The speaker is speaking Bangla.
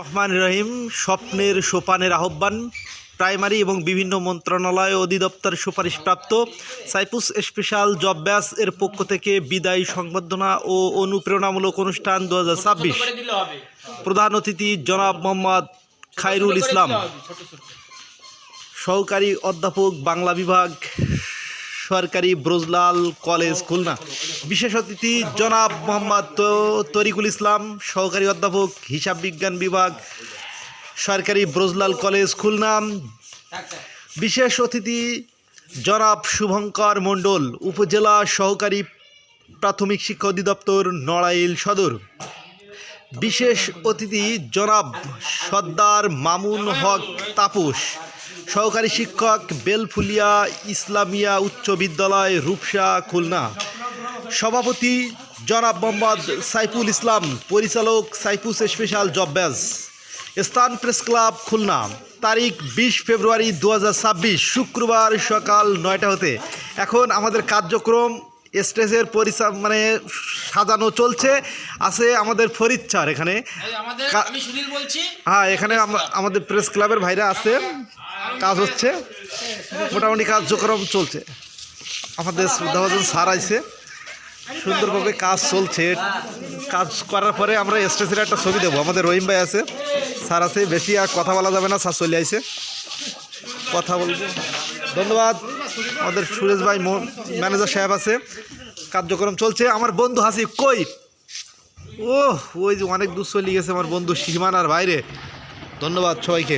রহমান রহিম। স্বপ্নের সোপানের আহ্বান। প্রাইমারি এবং বিভিন্ন মন্ত্রণালয় অধিদপ্তর সুপারিশপ্রাপ্ত সাইপ্রাস স্পেশাল জব ব্যাচ এর পক্ষ থেকে বিদায়ী সংবর্ধনা ও অনুপ্রেরণামূলক অনুষ্ঠান 2026। প্রধান অতিথি জনাব মোহাম্মদ খায়রুল ইসলাম, সহকারী অধ্যাপক বাংলা বিভাগ, সরকারি ব্রজলাল কলেজ খুলনা। বিশেষ অতিথি জনাব মোহাম্মদ তরিকুল ইসলাম, সহকারী অধ্যাপক হিসাব বিজ্ঞান বিভাগ, সরকারি ব্রজলাল কলেজ খুলনা। বিশেষ অতিথি জনাব শুভঙ্কর মণ্ডল, উপজেলা সহকারী প্রাথমিক শিক্ষা অধিদপ্তর নড়াইল সদর। বিশেষ অতিথি জনাব সর্দার মামুন হক তাপস, সহকারী শিক্ষক, বেলফুলিয়া ইসলামিয়া উচ্চ বিদ্যালয় রূপসা খুলনা। সভাপতি জনাব মোহাম্মদ সাইফুল ইসলাম, পরিচালক সাইপ্রাস স্পেশাল জব ব্যাচ। স্থান প্রেস ক্লাব খুলনা। তারিখ 20 ফেব্রুয়ারি 2026, শুক্রবার সকাল 9টা হতে। এখন আমাদের কার্যক্রম স্টেজের সাজানো চলছে। আছে আমাদের ফরিদ স্যার এখানে। হ্যাঁ, এখানে আমাদের প্রেস ক্লাবের ভাইরা আছে, কাজ হচ্ছে, মোটামুটি কার্যক্রম চলছে। আমাদের শ্রদ্ধাভাজন স্যার আছে, সুন্দরভাবে কাজ চলছে। কাজ করার পরে আমরা স্টেজের একটা ছবি দেবো। আমাদের রহিম ভাই আছে, স্যার আছে, বেশি আর কথা বলা যাবে না, স্যার চলে আইছে, কথা বলবো। ধন্যবাদ। আমাদের সুরেশ ভাই ম্যানেজার সাহেব আছে, কার্যক্রম চলছে। আমার বন্ধু হাসি কই? ওই যে অনেক দূর চলে গেছে আমার বন্ধু সীমানার বাইরে। ধন্যবাদ সবাইকে।